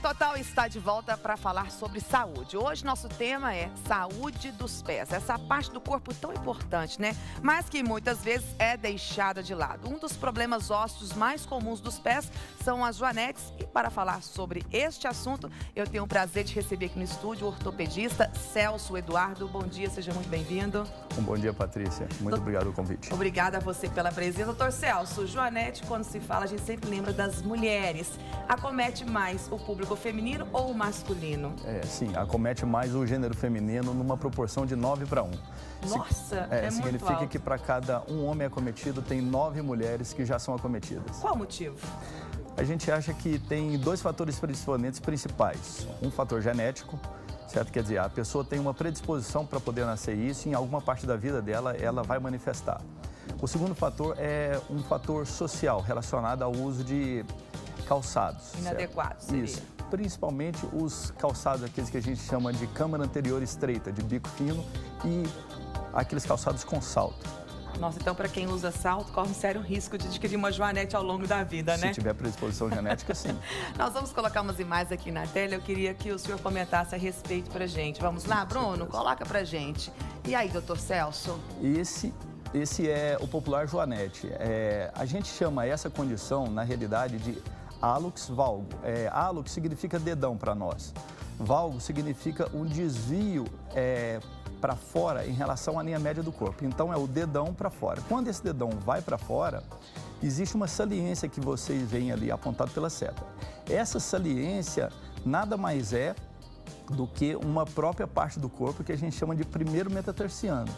Total está de volta para falar sobre saúde. Hoje nosso tema é saúde dos pés. Essa parte do corpo tão importante, né? Mas que muitas vezes é deixada de lado. Um dos problemas ósseos mais comuns dos pés são as joanetes. E para falar sobre este assunto, eu tenho o prazer de receber aqui no estúdio o ortopedista Celso Eduardo. Bom dia, seja muito bem-vindo. Um bom dia, Patrícia. Muito obrigado pelo convite. Obrigada a você pela presença. Doutor Celso, joanete, quando se fala, a gente sempre lembra das mulheres. Acomete mais o público feminino ou o masculino? Sim, acomete mais o gênero feminino numa proporção de 9:1. Nossa, é muito significa alto. que para cada um homem acometido, tem 9 mulheres que já são acometidas. Qual o motivo? A gente acha que tem 2 fatores predisponentes principais. Um fator genético, certo? Quer dizer, a pessoa tem uma predisposição para poder nascer isso e em alguma parte da vida dela, ela vai manifestar. O segundo fator é um fator social, relacionado ao uso de calçados. Inadequados, certo? Isso. Principalmente os calçados, aqueles que a gente chama de câmara anterior estreita, de bico fino, e aqueles calçados com salto. Nossa, então para quem usa salto, corre um sério risco de adquirir uma joanete ao longo da vida, né? Se tiver predisposição genética, sim. Nós vamos colocar umas imagens aqui na tela. Eu queria que o senhor comentasse a respeito pra gente. Vamos lá, Bruno? Coloca pra gente. E aí, doutor Celso? Esse é o popular joanete. A gente chama essa condição, na realidade, de hallux valgo. Hallux significa dedão para nós. Valgo significa um desvio para fora em relação à linha média do corpo. Então, é o dedão para fora. Quando esse dedão vai para fora, existe uma saliência que vocês veem ali apontado pela seta. Essa saliência nada mais é do que uma própria parte do corpo que a gente chama de primeiro metatarsiano.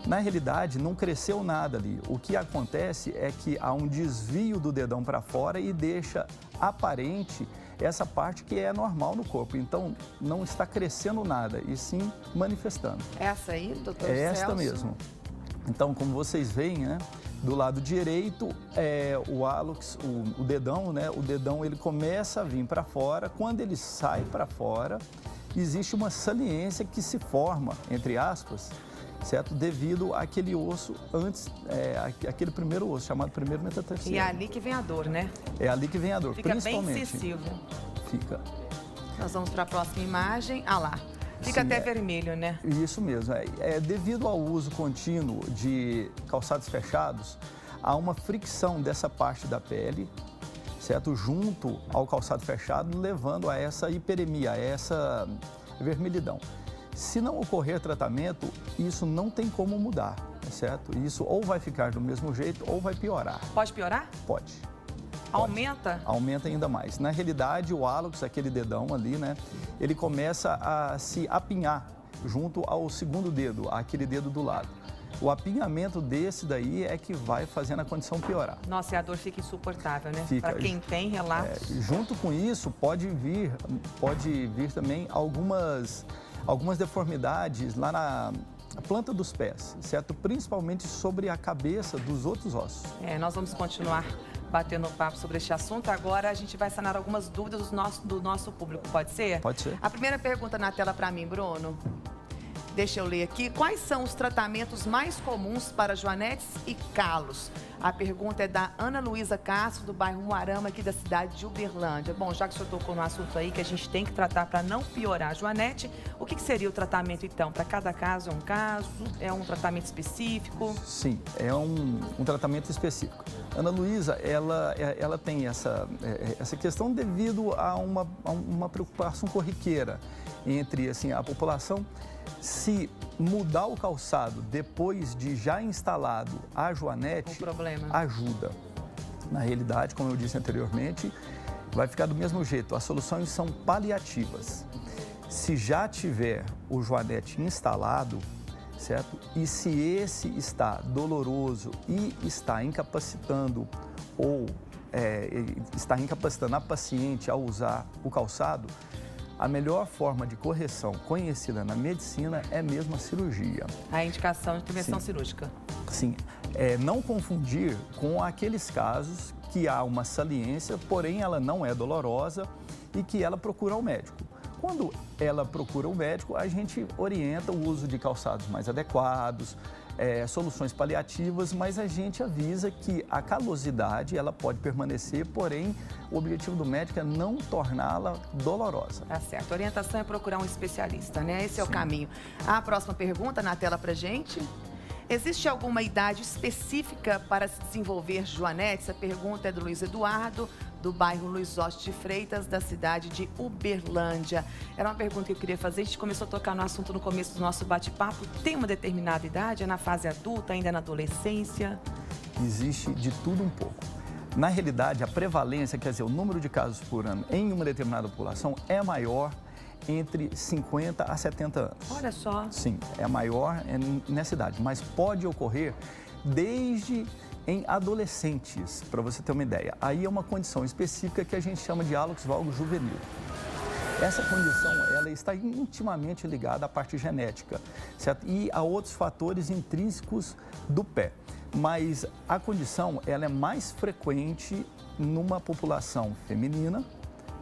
Na realidade, não cresceu nada ali. O que acontece é que há um desvio do dedão para fora e deixa aparente essa parte que é normal no corpo. Então, não está crescendo nada, e sim manifestando. Essa aí, doutor Celso? É esta mesmo. Então, como vocês veem, né, do lado direito, o hallux, o dedão, né, o dedão ele começa a vir para fora. Quando ele sai para fora, existe uma saliência que se forma, entre aspas, certo? Devido àquele osso antes, aquele primeiro osso, chamado primeiro metatarsiano. E é ali que vem a dor, né? É ali que vem a dor, Fica principalmente. bem incisivo. Fica. Nós vamos para a próxima imagem. Ah lá, fica Sim, até vermelho, né? Isso mesmo. Devido ao uso contínuo de calçados fechados, há uma fricção dessa parte da pele, certo? Junto ao calçado fechado, levando a essa hiperemia, a essa vermelhidão. Se não ocorrer tratamento, isso não tem como mudar, certo? Isso ou vai ficar do mesmo jeito ou vai piorar. Pode piorar? Pode. Aumenta? Aumenta ainda mais. Na realidade, o hallux, aquele dedão ali, né? Ele começa a se apinhar junto ao segundo dedo, aquele dedo do lado. O apinhamento desse daí é que vai fazendo a condição piorar. Nossa, e a dor fica insuportável, né? Fica. Para quem tem relatos. Junto com isso, pode vir também algumas deformidades lá na planta dos pés, certo? Principalmente sobre a cabeça dos outros ossos. Nós vamos continuar batendo papo sobre este assunto. Agora a gente vai sanar algumas dúvidas do nosso público, pode ser? Pode ser. A primeira pergunta na tela para mim, Bruno. Deixa eu ler aqui. Quais são os tratamentos mais comuns para joanetes e calos? A pergunta é da Ana Luísa Castro, do bairro Moarama, aqui da cidade de Uberlândia. Bom, já que o senhor tocou no assunto aí, que a gente tem que tratar para não piorar a joanete, o que seria o tratamento, então? Para cada caso é um caso? É um tratamento específico? Sim, é um tratamento específico. Ana Luísa, ela tem essa questão devido a uma preocupação corriqueira entre assim, a população. Se mudar o calçado depois de já instalado a joanete, ajuda. Na realidade, como eu disse anteriormente, vai ficar do mesmo jeito. As soluções são paliativas. Se já tiver o joanete instalado, certo? E se esse está doloroso e está incapacitando está incapacitando a paciente a usar o calçado, a melhor forma de correção conhecida na medicina é mesmo a cirurgia. A indicação de intervenção cirúrgica. Sim. Não confundir com aqueles casos que há uma saliência, porém ela não é dolorosa e que ela procura o médico. Quando ela procura o médico, a gente orienta o uso de calçados mais adequados, soluções paliativas, mas a gente avisa que a calosidade ela pode permanecer, porém o objetivo do médico é não torná-la dolorosa. Tá certo. A orientação é procurar um especialista, né? Esse é o caminho. A próxima pergunta na tela pra gente. Existe alguma idade específica para se desenvolver joanetes? A pergunta é do Luiz Eduardo, do bairro Luiz Oste de Freitas, da cidade de Uberlândia. Era uma pergunta que eu queria fazer. A gente começou a tocar no assunto no começo do nosso bate-papo. Tem uma determinada idade? É na fase adulta, ainda é na adolescência? Existe de tudo um pouco. Na realidade, a prevalência, quer dizer, o número de casos por ano em uma determinada população é maior entre 50 a 70 anos. Olha só. Sim, é maior nessa idade, mas pode ocorrer desde em adolescentes, para você ter uma ideia. Aí é uma condição específica que a gente chama de hálux valgus juvenil. Essa condição, ela está intimamente ligada à parte genética, certo? E a outros fatores intrínsecos do pé. Mas a condição, ela é mais frequente numa população feminina,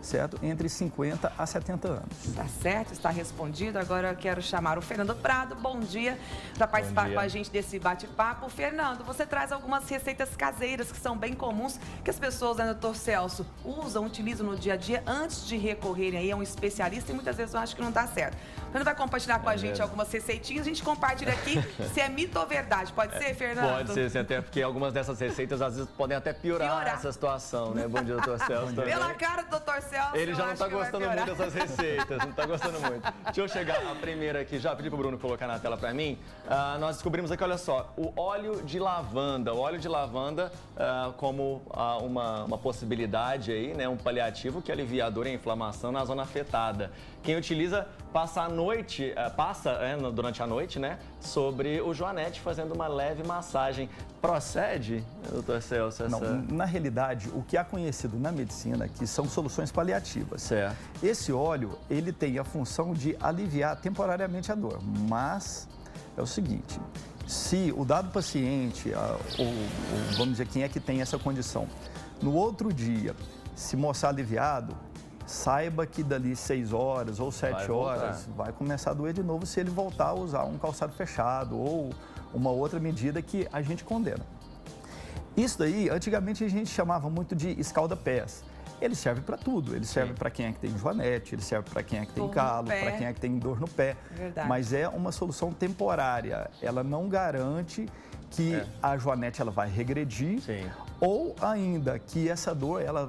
certo? Entre 50 a 70 anos. Tá certo, está respondido. Agora eu quero chamar o Fernando Prado, bom dia, para participar com a gente desse bate-papo. Fernando, você traz algumas receitas caseiras que são bem comuns, que as pessoas, né, doutor Celso, utilizam no dia a dia antes de recorrerem aí a um especialista e muitas vezes eu acho que não dá certo. O Fernando vai compartilhar com a gente algumas receitinhas, a gente compartilha aqui se é mito ou verdade. Pode ser, Fernando? Pode ser, sim, até porque algumas dessas receitas às vezes podem até piorar essa situação, né? Bom dia, doutor Celso. Pela cara do doutor Celso, ele já não está gostando muito dessas receitas, não está gostando muito. Deixa eu chegar a primeira aqui, já pedi para o Bruno colocar na tela para mim. Nós descobrimos aqui, olha só, o óleo de lavanda. O óleo de lavanda como uma possibilidade aí, né, um paliativo que alivia a dor e a inflamação na zona afetada. Quem utiliza passa durante a noite, né, sobre o joanete, fazendo uma leve massagem. Procede, doutor Celso? Não, na realidade, o que é conhecido na medicina que são soluções paliativas. Certo. Esse óleo, ele tem a função de aliviar temporariamente a dor, mas é o seguinte, se o dado paciente, ou vamos dizer, quem é que tem essa condição, no outro dia se mostrar aliviado, saiba que dali 6 horas ou 7 horas vai começar a doer de novo se ele voltar a usar um calçado fechado ou uma outra medida que a gente condena. Isso daí, antigamente a gente chamava muito de escalda-pés. Ele serve para tudo, ele serve para quem é que tem joanete, ele serve para quem é que tem calo, para quem é que tem dor no pé. Verdade. Mas é uma solução temporária, ela não garante que a joanete ela vai regredir. Sim. Ou ainda que essa dor ela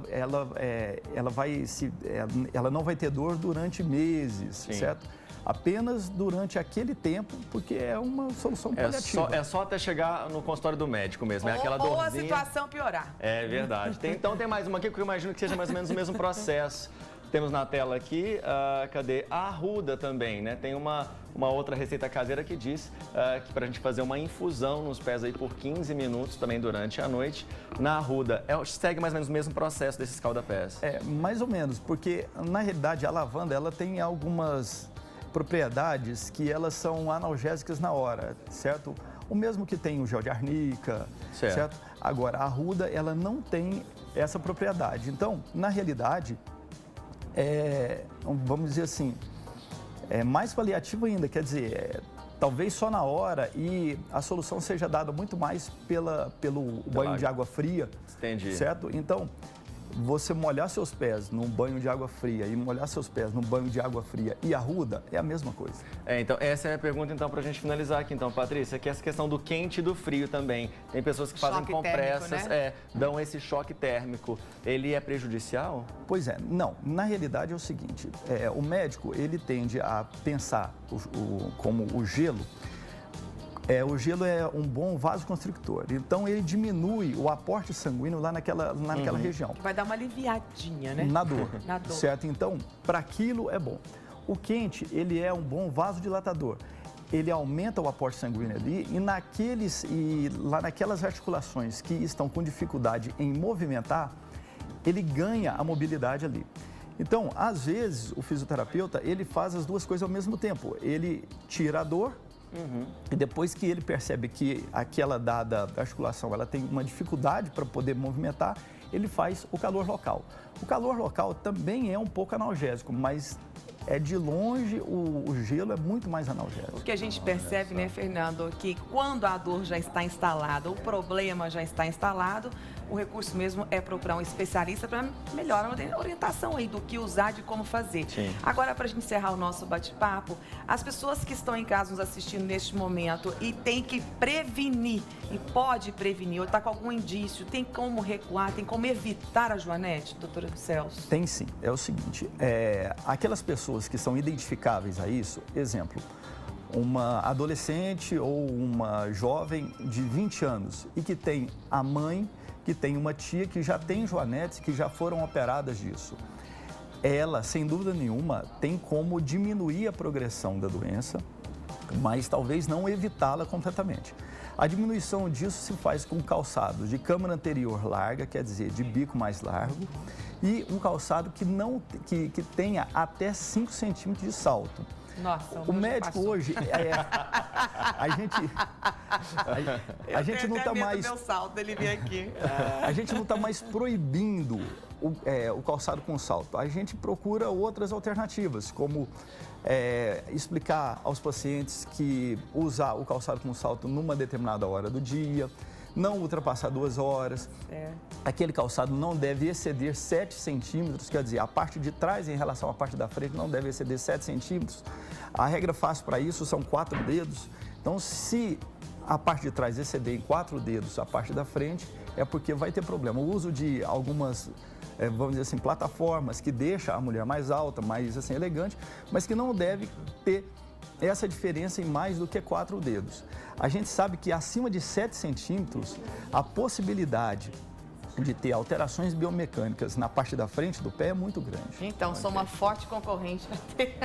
não vai ter dor durante meses, Sim. certo? Apenas durante aquele tempo, porque é uma solução paliativa. É só até chegar no consultório do médico mesmo, é aquela dorzinha. Ou a situação piorar. É verdade. Então tem mais uma aqui que eu imagino que seja mais ou menos o mesmo processo. Temos na tela aqui, cadê? A arruda também, né? Tem uma outra receita caseira que diz que para a gente fazer uma infusão nos pés aí por 15 minutos também durante a noite. Na arruda, segue mais ou menos o mesmo processo desses escalda-pés. É, mais ou menos, porque na realidade a lavanda ela tem algumas propriedades que elas são analgésicas na hora, certo? O mesmo que tem o gel de arnica, certo? Agora, a arruda, ela não tem essa propriedade. Então, na realidade, vamos dizer assim, é mais paliativo ainda, quer dizer, talvez só na hora e a solução seja dada muito mais pelo banho de água fria. Entendi. Certo? Então, você molhar seus pés num banho de água fria e molhar seus pés num banho de água fria e arruda é a mesma coisa. Então, essa é a pergunta, então, pra gente finalizar aqui, então, Patrícia, que é essa questão do quente e do frio também. Tem pessoas que fazem compressas, térmico, né? dão esse choque térmico. Ele é prejudicial? Pois é, não. Na realidade é o seguinte, o médico, ele tende a pensar como o gelo. O gelo é um bom vasoconstrictor, então ele diminui o aporte sanguíneo lá naquela região. Vai dar uma aliviadinha, né? Na dor, Na dor. certo? Então, para aquilo é bom. O quente, ele é um bom vasodilatador. Ele aumenta o aporte sanguíneo ali e lá naquelas articulações que estão com dificuldade em movimentar, ele ganha a mobilidade ali. Então, às vezes, o fisioterapeuta, ele faz as duas coisas ao mesmo tempo. Ele tira a dor. E depois que ele percebe que aquela dada articulação ela tem uma dificuldade para poder movimentar, ele faz o calor local. O calor local também é um pouco analgésico, mas é de longe o gelo é muito mais analgésico. O que a gente percebe, né, Fernando, que quando a dor já está instalada, o problema já está instalado, o recurso mesmo é procurar um especialista para melhor orientação aí do que usar, de como fazer. Sim. Agora, para a gente encerrar o nosso bate-papo, as pessoas que estão em casa nos assistindo neste momento e tem que prevenir, e pode prevenir, ou está com algum indício, tem como recuar, tem como evitar a Joanete, doutora Celso? Tem sim. É o seguinte, aquelas pessoas que são identificáveis a isso, exemplo, uma adolescente ou uma jovem de 20 anos e que tem a mãe, que tem uma tia que já tem Joanetes, que já foram operadas disso. Ela, sem dúvida nenhuma, tem como diminuir a progressão da doença, mas talvez não evitá-la completamente. A diminuição disso se faz com calçado de câmara anterior larga, quer dizer, de bico mais largo, e um calçado que tenha até 5 centímetros de salto. Nossa, o médico hoje, a gente não está mais... meu salto, ele vem aqui. A gente não está mais proibindo o calçado com salto. A gente procura outras alternativas, como explicar aos pacientes que usar o calçado com salto numa determinada hora do dia, não ultrapassar 2 horas. Aquele calçado não deve exceder 7 centímetros, quer dizer, a parte de trás em relação à parte da frente não deve exceder 7 centímetros. A regra fácil para isso são 4 dedos. Então, se a parte de trás exceder em 4 dedos a parte da frente, é porque vai ter problema. O uso de algumas, vamos dizer assim, plataformas que deixa a mulher mais alta, mais assim, elegante, mas que não deve ter essa diferença em mais do que 4 dedos. A gente sabe que acima de 7 centímetros, a possibilidade de ter alterações biomecânicas na parte da frente do pé é muito grande. Então, sou uma forte concorrente para ter.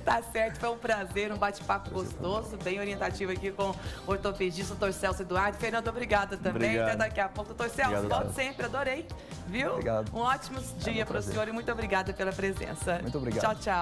Tá certo, foi um prazer, um bate-papo gostoso, bem orientativo aqui com o ortopedista, doutor Celso Eduardo. Fernando, obrigada também. Obrigado. Até daqui a pouco. Doutor Celso, volte sempre, adorei. Viu? Obrigado. Um ótimo dia para o senhor e muito obrigada pela presença. Muito obrigado. Tchau, tchau.